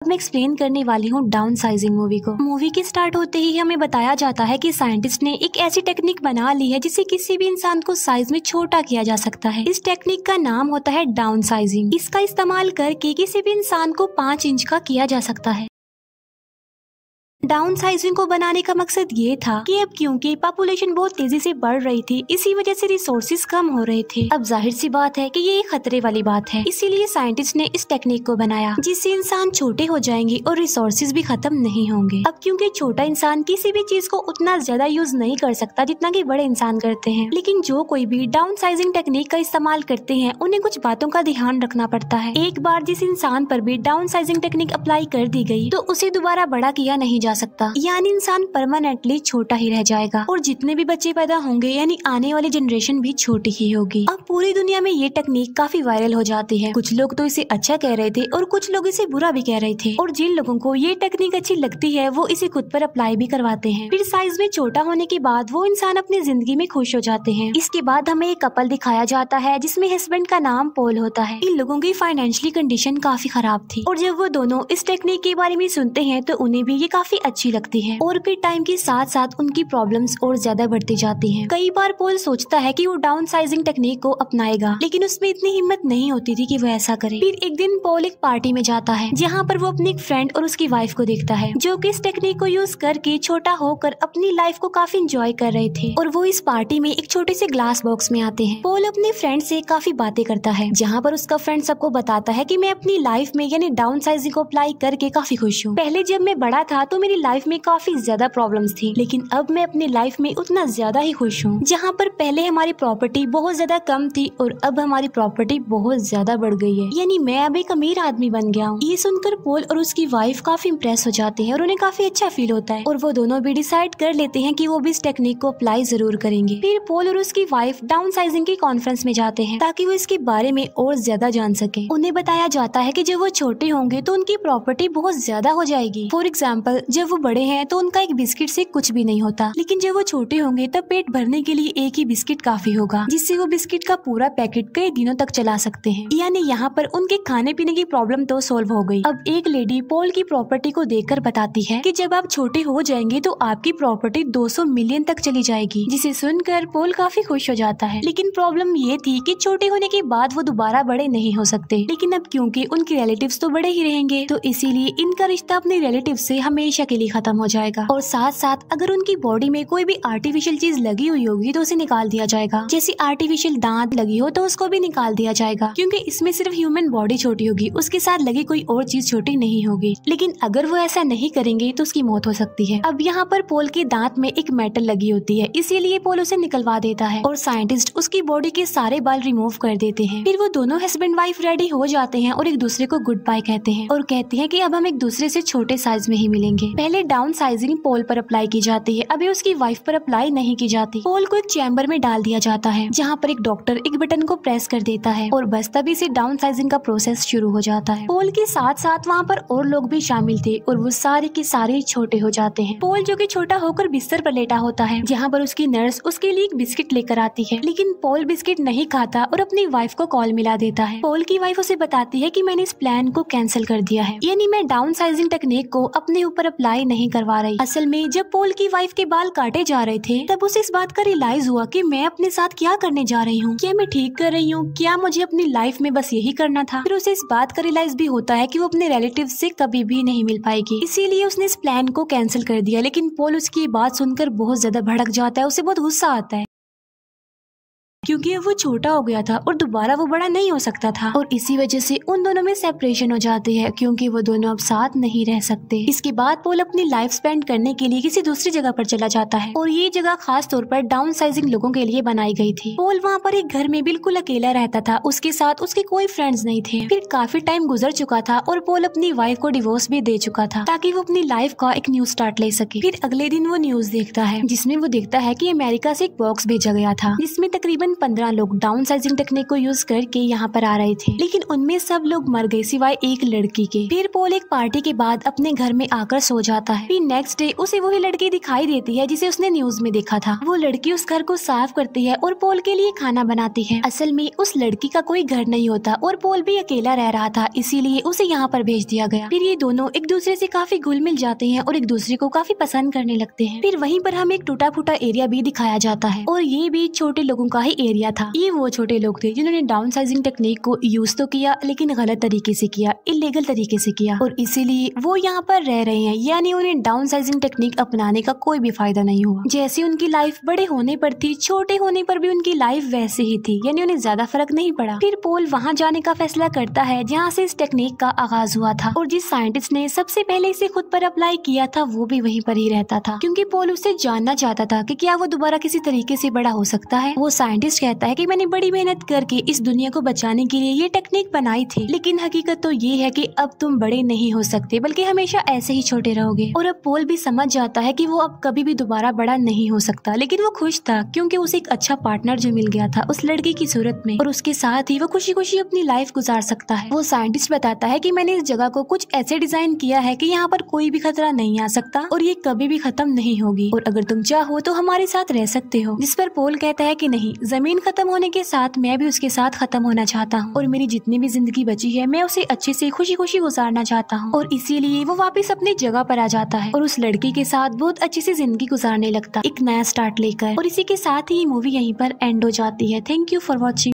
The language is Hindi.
मैं एक्सप्लेन करने वाली हूँ डाउन साइजिंग मूवी को। मूवी के स्टार्ट होते ही हमें बताया जाता है कि साइंटिस्ट ने एक ऐसी टेक्निक बना ली है जिससे किसी भी इंसान को साइज में छोटा किया जा सकता है। इस टेक्निक का नाम होता है डाउन साइजिंग। इसका इस्तेमाल करके किसी भी इंसान को 5 इंच का किया जा सकता है। डाउन साइजिंग को बनाने का मकसद ये था कि अब क्योंकि पॉपुलेशन बहुत तेजी से बढ़ रही थी, इसी वजह से रिसोर्सेज कम हो रहे थे। अब जाहिर सी बात है कि ये एक खतरे वाली बात है, इसीलिए साइंटिस्ट ने इस टेक्निक को बनाया जिससे इंसान छोटे हो जाएंगे और रिसोर्सेज भी खत्म नहीं होंगे। अब क्योंकि छोटा इंसान किसी भी चीज को उतना ज्यादा यूज नहीं कर सकता जितना कि बड़े इंसान करते हैं, लेकिन जो कोई भी डाउन साइजिंग टेक्निक का इस्तेमाल करते हैं उन्हें कुछ बातों का ध्यान रखना पड़ता है। एक बार जिस इंसान पर भी डाउन साइजिंग टेक्निक अप्लाई कर दी गई तो उसे दोबारा बड़ा किया नहीं जा सकता, यानी इंसान परमानेंटली छोटा ही रह जाएगा और जितने भी बच्चे पैदा होंगे यानी आने वाली जनरेशन भी छोटी ही होगी। अब पूरी दुनिया में ये टेक्निक काफी वायरल हो जाती है। कुछ लोग तो इसे अच्छा कह रहे थे और कुछ लोग इसे बुरा भी कह रहे थे, और जिन लोगों को ये टेक्निक अच्छी लगती है वो इसे खुद पर अप्लाई भी करवाते हैं। फिर साइज में छोटा होने के बाद वो इंसान अपनी जिंदगी में खुश हो जाते हैं। इसके बाद हमें एक कपल दिखाया जाता है जिसमें हस्बैंड का नाम पॉल होता है। इन लोगों की फाइनेंशियली कंडीशन काफी खराब थी और जब वो दोनों इस टेक्निक के बारे में सुनते हैं तो उन्हें भी ये काफी अच्छी लगती है, और फिर टाइम के साथ साथ उनकी प्रॉब्लम्स और ज्यादा बढ़ती जाती हैं। कई बार पॉल सोचता है कि वो डाउन साइजिंग टेक्निक को अपनाएगा, लेकिन उसमें इतनी हिम्मत नहीं होती थी कि वो ऐसा करे। फिर एक दिन पॉल एक पार्टी में जाता है जहाँ पर वो अपनी एक फ्रेंड और उसकी वाइफ को देखता है जो कि इस टेक्निक को यूज करके छोटा होकर अपनी लाइफ को काफी एंजॉय कर रहे थे, और वो इस पार्टी में एक छोटे से ग्लास बॉक्स में आते हैं। पॉल अपने फ्रेंड से काफी बातें करता है जहाँ पर उसका फ्रेंड सबको बताता है कि मैं अपनी लाइफ में यानी डाउन साइजिंग को अप्लाई करके काफी खुश हूँ। पहले जब मैं बड़ा था तो मेरी लाइफ में काफी ज्यादा प्रॉब्लम्स थी, लेकिन अब मैं अपनी लाइफ में उतना ज्यादा ही खुश हूँ। जहाँ पर पहले हमारी प्रॉपर्टी बहुत ज्यादा कम थी और अब हमारी प्रॉपर्टी बहुत ज्यादा बढ़ गई है, यानी मैं अब एक अमीर आदमी बन गया हूँ। ये सुनकर पॉल और उसकी वाइफ काफी इम्प्रेस हो जाते हैं और उन्हें काफी अच्छा फील होता है, और वो दोनों भी डिसाइड कर लेते हैं कि वो भी इस टेक्निक को अप्लाई जरूर करेंगे। फिर पॉल और उसकी वाइफ डाउन साइजिंग की कॉन्फ्रेंस में जाते हैं ताकि वो इसके बारे में और ज्यादा जान सके। उन्हें बताया जाता है कि जब वो छोटे होंगे तो उनकी प्रॉपर्टी बहुत ज्यादा हो जाएगी। फॉर एग्जाम्पल, जब वो बड़े हैं तो उनका एक बिस्किट से कुछ भी नहीं होता, लेकिन जब वो छोटे होंगे तब पेट भरने के लिए एक ही बिस्किट काफी होगा, जिससे वो बिस्किट का पूरा पैकेट कई दिनों तक चला सकते हैं। यानी यहाँ पर उनके खाने पीने की प्रॉब्लम तो सॉल्व हो गई। अब एक लेडी पॉल की प्रॉपर्टी को देखकर बताती है कि जब आप छोटे हो जाएंगे तो आपकी प्रॉपर्टी 200 मिलियन तक चली जाएगी, जिसे सुनकर पॉल काफी खुश हो जाता है। लेकिन प्रॉब्लम ये थी कि छोटे होने के बाद वो दोबारा बड़े नहीं हो सकते, लेकिन अब क्योंकि उनके रिलेटिव्स तो बड़े ही रहेंगे तो इसीलिए इनका रिश्ता अपने रिलेटिव से हमेशा के लिए खत्म हो जाएगा। और साथ साथ अगर उनकी बॉडी में कोई भी आर्टिफिशियल चीज लगी हुई होगी तो उसे निकाल दिया जाएगा। जैसे आर्टिफिशियल दांत लगी हो तो उसको भी निकाल दिया जाएगा, क्योंकि इसमें सिर्फ ह्यूमन बॉडी छोटी होगी, उसके साथ लगी कोई और चीज छोटी नहीं होगी। लेकिन अगर वो ऐसा नहीं करेंगे तो उसकी मौत हो सकती है। अब यहाँ पर पॉल के दांत में एक मेटल लगी होती है, इसीलिए पॉल उसे निकलवा देता है और साइंटिस्ट उसकी बॉडी के सारे बाल रिमूव कर देते हैं। फिर वो दोनों हस्बैंड वाइफ रेडी हो जाते हैं और एक दूसरे को गुड बाय कहते हैं और कहते हैं कि अब हम एक दूसरे से छोटे साइज में ही मिलेंगे। पहले डाउन साइजिंग पॉल पर अप्लाई की जाती है, अभी उसकी वाइफ पर अप्लाई नहीं की जाती। पॉल को एक चैम्बर में डाल दिया जाता है जहाँ पर एक डॉक्टर एक बटन को प्रेस कर देता है और बस तभी से डाउन साइजिंग का प्रोसेस शुरू हो जाता है। पॉल के साथ साथ वहाँ पर और लोग भी शामिल थे और वो सारे के सारे छोटे हो जाते हैं। पॉल जो कि छोटा होकर बिस्तर पर लेटा होता है, जहाँ पर उसकी नर्स उसके लिए एक बिस्किट लेकर आती है, लेकिन पॉल बिस्किट नहीं खाता और अपनी वाइफ को कॉल मिला देता है। पॉल की वाइफ उसे बताती है कि मैंने इस प्लान को कैंसिल कर दिया है, यानी मैं डाउन साइजिंग टेक्निक को अपने ऊपर अप्लाई नहीं करवा रही। असल में जब पॉल की वाइफ के बाल काटे जा रहे थे तब उसे इस बात का रियलाइज हुआ कि मैं अपने साथ क्या करने जा रही हूँ, क्या मैं ठीक कर रही हूँ, क्या मुझे अपनी लाइफ में बस यही करना था। फिर उसे इस बात का रियलाइज भी होता है कि वो अपने रिलेटिव से कभी भी नहीं मिल पाएगी, इसीलिए उसने इस प्लान को कैंसिल कर दिया। लेकिन पॉल उसकी बात सुनकर बहुत ज्यादा भड़क जाता है, उसे बहुत गुस्सा आता है क्योंकि अब वो छोटा हो गया था और दोबारा वो बड़ा नहीं हो सकता था, और इसी वजह से उन दोनों में सेपरेशन हो जाती है क्योंकि वो दोनों अब साथ नहीं रह सकते। इसके बाद पॉल अपनी लाइफ स्पेंड करने के लिए किसी दूसरी जगह पर चला जाता है और ये जगह खास तौर पर डाउन साइजिंग लोगों के लिए बनाई गई थी। पॉल वहाँ पर एक घर में बिल्कुल अकेला रहता था, उसके साथ उसके कोई फ्रेंड्स नहीं थे। फिर काफी टाइम गुजर चुका था और पॉल अपनी वाइफ को डिवोर्स भी दे चुका था ताकि वो अपनी लाइफ का एक न्यू स्टार्ट ले सके। फिर अगले दिन वो न्यूज देखता है जिसमें वो देखता है कि अमेरिका से एक बॉक्स भेजा गया था जिसमें तकरीबन 15 लोग डाउन साइजिंग टेक्निक को यूज करके यहाँ पर आ रहे थे, लेकिन उनमें सब लोग मर गए सिवाय एक लड़की के। फिर पॉल एक पार्टी के बाद अपने घर में आकर सो जाता है। फिर नेक्स्ट डे उसे वही लड़की दिखाई देती है जिसे उसने न्यूज में देखा था। वो लड़की उस घर को साफ करती है और पॉल के लिए खाना बनाती है। असल में उस लड़की का कोई घर नहीं होता और पॉल भी अकेला रह रहा था, इसीलिए उसे यहाँ पर भेज दिया गया। फिर ये दोनों एक दूसरे से काफी घुल मिल जाते हैं और एक दूसरे को काफी पसंद करने लगते हैं। फिर वहीं पर हमें एक टूटा फूटा एरिया भी दिखाया जाता है और ये भी छोटे लोगों का ही एरिया था। ये वो छोटे लोग थे जिन्होंने डाउन साइजिंग टेक्निक को यूज तो किया, लेकिन गलत तरीके से किया, इलीगल तरीके से किया, और इसीलिए वो यहाँ पर रह रहे हैं। यानी उन्हें डाउन साइजिंग टेक्निक अपनाने का कोई भी फायदा नहीं हुआ। जैसे उनकी लाइफ बड़े होने पर थी, छोटे होने पर भी उनकी लाइफ वैसे ही थी, यानी उन्हें ज्यादा फर्क नहीं पड़ा। फिर पॉल वहाँ जाने का फैसला करता है जहाँ से इस टेक्निक का आगाज हुआ था, और जिस साइंटिस्ट ने सबसे पहले इसे खुद पर अप्लाई किया था वो भी वहीं पर ही रहता था, क्योंकि पॉल उससे जानना चाहता था कि क्या वो दोबारा किसी तरीके से बड़ा हो सकता है। वो साइंटिस्ट कहता है कि मैंने बड़ी मेहनत करके इस दुनिया को बचाने के लिए ये टेक्निक बनाई थी, लेकिन हकीकत तो ये है कि अब तुम बड़े नहीं हो सकते, बल्कि हमेशा ऐसे ही छोटे रहोगे। और अब पॉल भी समझ जाता है कि वो अब कभी भी दोबारा बड़ा नहीं हो सकता, लेकिन वो खुश था क्योंकि उसे एक अच्छा पार्टनर जो मिल गया था उस लड़की की सूरत में, और उसके साथ ही वो खुशी खुशी अपनी लाइफ गुजार सकता है। वो साइंटिस्ट बताता है कि मैंने इस जगह को कुछ ऐसे डिजाइन किया है कि यहाँ पर कोई भी खतरा नहीं आ सकता और ये कभी भी खत्म नहीं होगी, और अगर तुम चाहो तो हमारे साथ रह सकते हो। जिस पर पॉल कहता है कि नहीं, जमीन खत्म होने के साथ मैं भी उसके साथ खत्म होना चाहता हूँ, और मेरी जितनी भी जिंदगी बची है मैं उसे अच्छे से खुशी खुशी गुजारना चाहता हूँ। और इसीलिए वो वापस अपनी जगह पर आ जाता है और उस लड़की के साथ बहुत अच्छी सी जिंदगी गुजारने लगता, एक नया स्टार्ट लेकर। और इसी के साथ ही मूवी यहीं पर एंड हो जाती है। Thank you for watching.